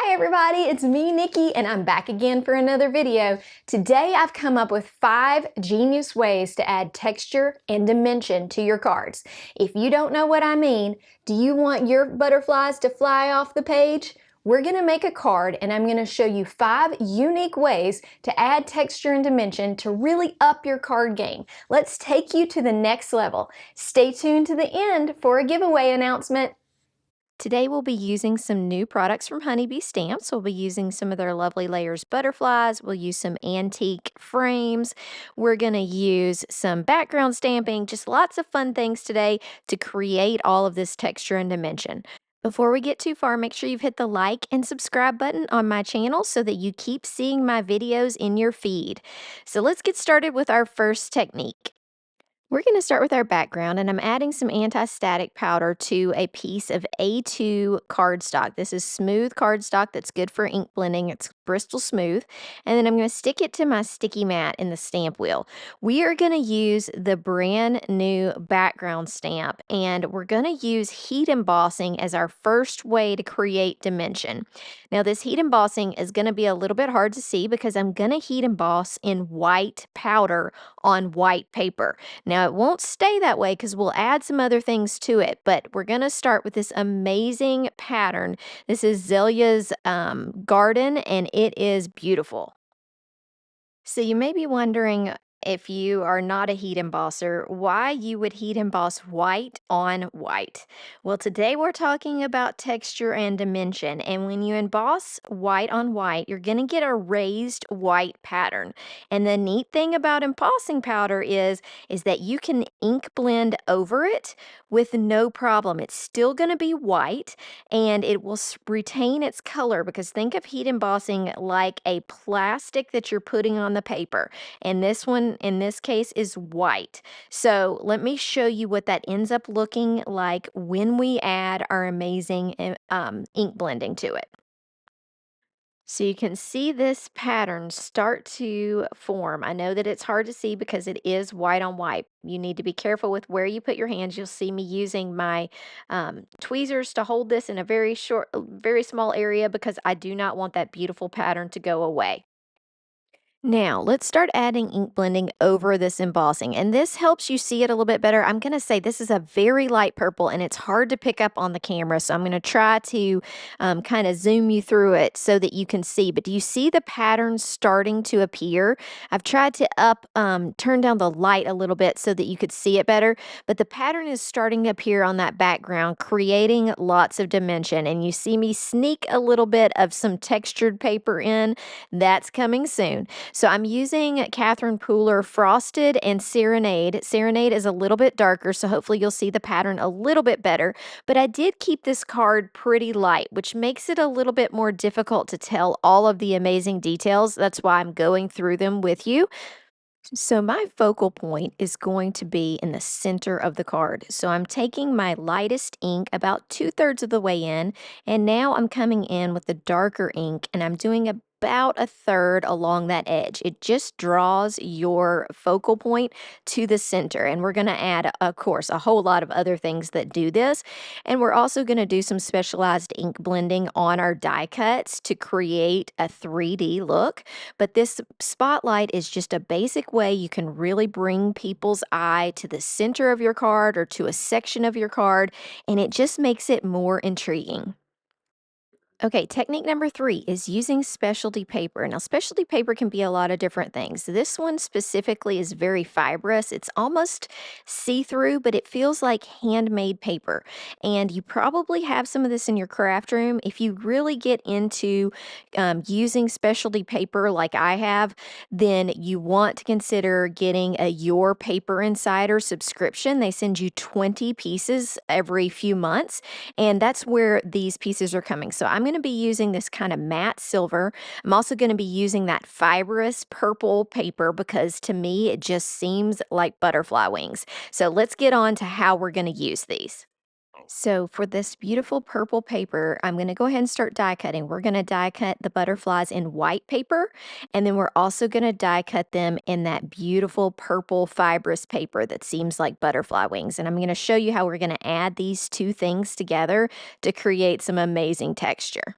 Hi everybody, it's me, Nikki, and I'm back again for another video. Today I've come up with 5 genius ways to add texture and dimension to your cards. If you don't know what I mean, do you want your butterflies to fly off the page? We're going to make a card and I'm going to show you 5 unique ways to add texture and dimension to really up your card game. Let's take you to the next level. Stay tuned to the end for a giveaway announcement. Today we'll be using some new products from Honeybee Stamps. We'll be using some of their lovely layers butterflies. We'll use some antique frames. We're going to use some background stamping, just lots of fun things today to create all of this texture and dimension. Before we get too far, make sure you've hit the like and subscribe button on my channel so that you keep seeing my videos in your feed. So let's get started with our first technique. We're going to start with our background, and I'm adding some anti-static powder to a piece of A2 cardstock. This is smooth cardstock that's good for ink blending. It's Bristol Smooth. And then I'm going to stick it to my sticky mat in the stamp wheel. We are going to use the brand new background stamp, and we're going to use heat embossing as our first way to create dimension. Now, this heat embossing is going to be a little bit hard to see because I'm going to heat emboss in white powder on white paper. Now, it won't stay that way because we'll add some other things to it, but we're going to start with this amazing pattern. This is Zelia's Garden, and it is beautiful. So you may be wondering, if you are not a heat embosser, why you would heat emboss white on white. Well, today we're talking about texture and dimension, and when you emboss white on white, you're going to get a raised white pattern. And the neat thing about embossing powder is that you can ink blend over it with no problem. It's still going to be white, and it will retain its color, because think of heat embossing like a plastic that you're putting on the paper. And this one, in this case, is white. So let me show you what that ends up looking like when we add our amazing ink blending to it. So you can see this pattern start to form. I know that it's hard to see because it is white on white. You need to be careful with where you put your hands. You'll see me using my tweezers to hold this in a very small area, because I do not want that beautiful pattern to go away. Now, let's start adding ink blending over this embossing, and this helps you see it a little bit better. I'm going to say this is a very light purple, and it's hard to pick up on the camera, so I'm going to try to kind of zoom you through it so that you can see. But do you see the pattern starting to appear? I've tried to turn down the light a little bit so that you could see it better, but the pattern is starting to appear on that background, creating lots of dimension, and you see me sneak a little bit of some textured paper in. That's coming soon. So I'm using Catherine Pooler Frosted and Serenade. Serenade is a little bit darker, so hopefully you'll see the pattern a little bit better. But I did keep this card pretty light, which makes it a little bit more difficult to tell all of the amazing details. That's why I'm going through them with you. So my focal point is going to be in the center of the card. So I'm taking my lightest ink about 2/3 of the way in, and now I'm coming in with the darker ink, and I'm doing about 1/3 along that edge. It just draws your focal point to the center, and we're going to add, of course, a whole lot of other things that do this. And we're also going to do some specialized ink blending on our die cuts to create a 3D look. But this spotlight is just a basic way you can really bring people's eye to the center of your card or to a section of your card, and it just makes it more intriguing. Okay, technique number 3 is using specialty paper. Now, specialty paper can be a lot of different things. This one specifically is very fibrous. It's almost see-through, but it feels like handmade paper. And you probably have some of this in your craft room. If you really get into using specialty paper like I have, then you want to consider getting a Your Paper Insider subscription. They send you 20 pieces every few months, and that's where these pieces are coming. So I'm going to be using this kind of matte silver. I'm also going to be using that fibrous purple paper because to me it just seems like butterfly wings. So let's get on to how we're going to use these. So for this beautiful purple paper, I'm going to go ahead and start die cutting. We're going to die cut the butterflies in white paper, and then we're also going to die cut them in that beautiful purple fibrous paper that seems like butterfly wings. And I'm going to show you how we're going to add these two things together to create some amazing texture.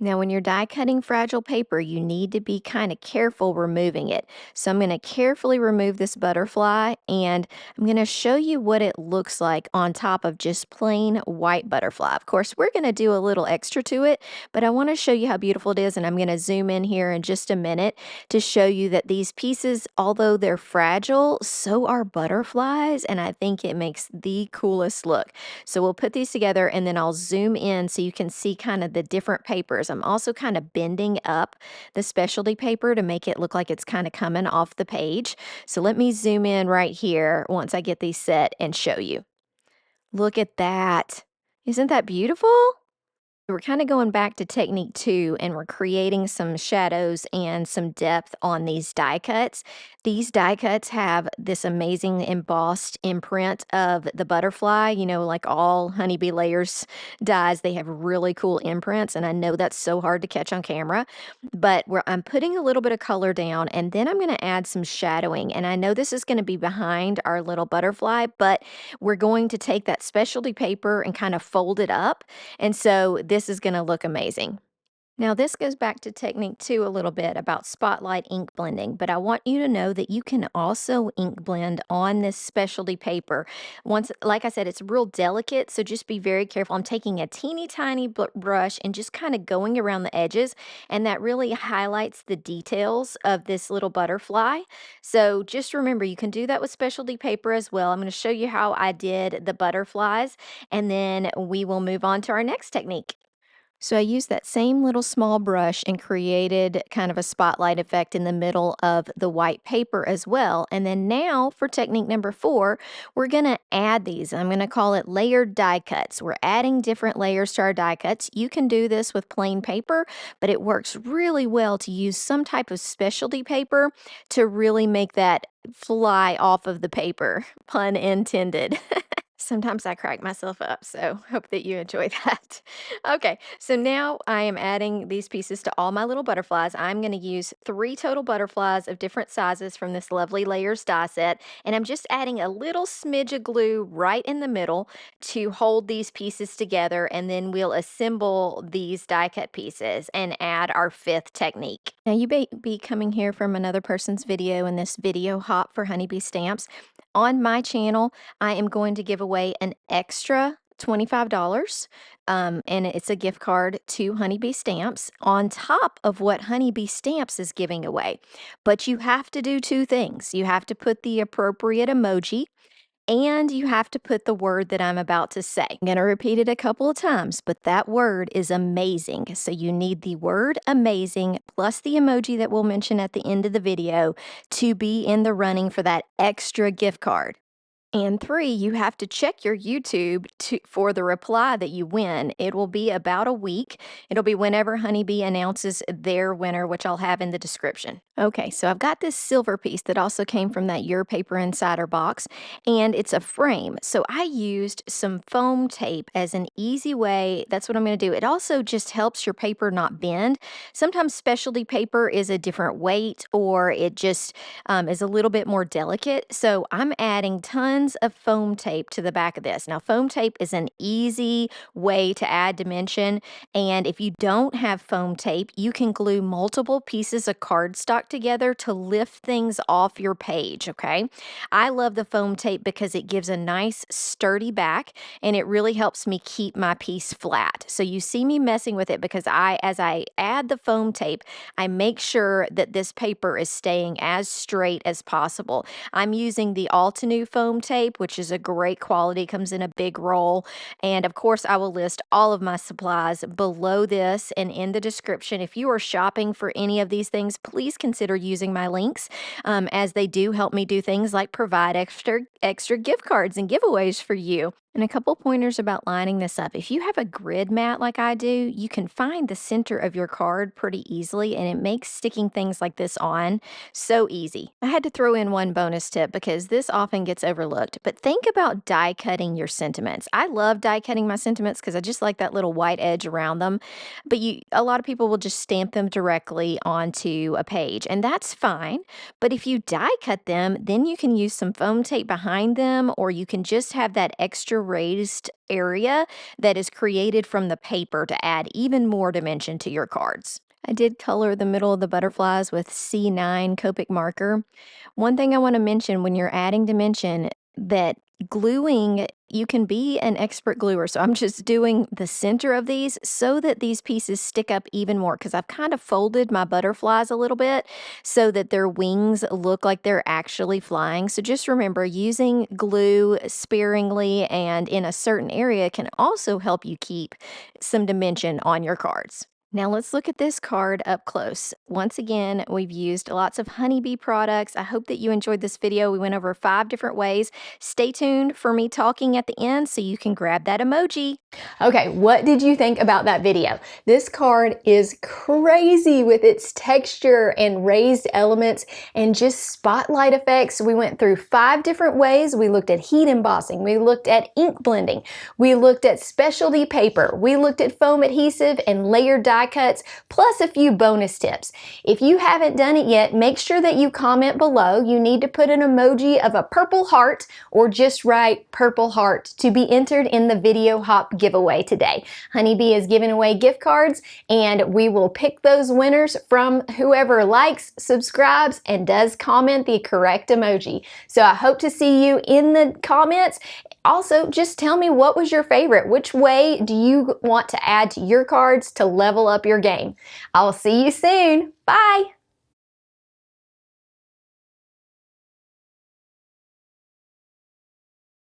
Now, when you're die cutting fragile paper, you need to be kind of careful removing it. So I'm going to carefully remove this butterfly and I'm going to show you what it looks like on top of just plain white butterfly. Of course, we're going to do a little extra to it, but I want to show you how beautiful it is. And I'm going to zoom in here in just a minute to show you that these pieces, although they're fragile, so are butterflies. And I think it makes the coolest look. So we'll put these together and then I'll zoom in so you can see kind of the different papers. I'm also kind of bending up the specialty paper to make it look like it's kind of coming off the page. So let me zoom in right here once I get these set and show you. Look at that. Isn't that beautiful? We're kind of going back to technique 2 and we're creating some shadows and some depth on these die cuts. These die cuts have this amazing embossed imprint of the butterfly, like all honeybee layers dies, they have really cool imprints and I know that's so hard to catch on camera, but I'm putting a little bit of color down and then I'm going to add some shadowing, and I know this is going to be behind our little butterfly, but we're going to take that specialty paper and kind of fold it up, and so this is going to look amazing. Now, this goes back to technique 2 a little bit about spotlight ink blending, but I want you to know that you can also ink blend on this specialty paper. Once, like I said, it's real delicate, so just be very careful. I'm taking a teeny tiny brush and just kind of going around the edges, and that really highlights the details of this little butterfly. So just remember, you can do that with specialty paper as well. I'm going to show you how I did the butterflies, and then we will move on to our next technique. So I used that same little small brush and created kind of a spotlight effect in the middle of the white paper as well. And then now for technique number 4, we're going to add these. I'm going to call it layered die cuts. We're adding different layers to our die cuts. You can do this with plain paper, but it works really well to use some type of specialty paper to really make that fly off of the paper, pun intended. Sometimes I crack myself up, so hope that you enjoy that. Okay, so now I am adding these pieces to all my little butterflies. I'm going to use 3 total butterflies of different sizes from this lovely layers die set, and I'm just adding a little smidge of glue right in the middle to hold these pieces together, and then we'll assemble these die cut pieces and add our 5th technique. Now you may be coming here from another person's video in this video hop for honeybee stamps. On my channel, I am going to give away an extra $25, and it's a gift card to Honeybee Stamps on top of what Honeybee Stamps is giving away. But you have to do 2 things. You have to put the appropriate emoji and you have to put the word that I'm about to say. I'm going to repeat it a couple of times, but that word is amazing. So you need the word amazing plus the emoji that we'll mention at the end of the video to be in the running for that extra gift card. And 3, you have to check your YouTube for the reply that you win. It will be about a week. It'll be whenever Honeybee announces their winner, which I'll have in the description. Okay, so I've got this silver piece that also came from that Your Paper Insider box, and it's a frame. So I used some foam tape as an easy way. That's what I'm going to do. It also just helps your paper not bend. Sometimes specialty paper is a different weight or it just is a little bit more delicate. So I'm adding tons of foam tape to the back of this. Now, foam tape is an easy way to add dimension. And if you don't have foam tape, you can glue multiple pieces of cardstock together to lift things off your page, okay? I love the foam tape because it gives a nice sturdy back and it really helps me keep my piece flat. So you see me messing with it because as I add the foam tape, I make sure that this paper is staying as straight as possible. I'm using the Altenew foam tape, which is a great quality, comes in a big roll. And of course, I will list all of my supplies below this and in the description. If you are shopping for any of these things, please consider using my links, as they do help me do things like provide extra gift cards and giveaways for you. And a couple pointers about lining this up. If you have a grid mat like I do, you can find the center of your card pretty easily, and it makes sticking things like this on so easy. I had to throw in one bonus tip because this often gets overlooked, but think about die cutting your sentiments. I love die cutting my sentiments because I just like that little white edge around them, but a lot of people will just stamp them directly onto a page, and that's fine. But if you die cut them, then you can use some foam tape behind them, or you can just have that extra raised area that is created from the paper to add even more dimension to your cards. I did color the middle of the butterflies with C9 Copic marker. One thing I want to mention when you're adding dimension, that gluing, you can be an expert gluer. So I'm just doing the center of these so that these pieces stick up even more, because I've kind of folded my butterflies a little bit so that their wings look like they're actually flying. So just remember, using glue sparingly and in a certain area can also help you keep some dimension on your cards. Now let's look at this card up close. Once again, we've used lots of honeybee products. I hope that you enjoyed this video. We went over 5 different ways. Stay tuned for me talking at the end so you can grab that emoji. Okay, what did you think about that video? This card is crazy with its texture and raised elements and just spotlight effects. We went through 5 different ways. We looked at heat embossing. We looked at ink blending. We looked at specialty paper. We looked at foam adhesive and layered die cuts, plus a few bonus tips. If you haven't done it yet, make sure that you comment below. You need to put an emoji of a purple heart or just write purple heart to be entered in the video hop giveaway today. Honeybee is giving away gift cards, and we will pick those winners from whoever likes, subscribes, and does comment the correct emoji. So I hope to see you in the comments. Also, just tell me, what was your favorite? Which way do you want to add to your cards to level up your game? I'll see you soon. Bye!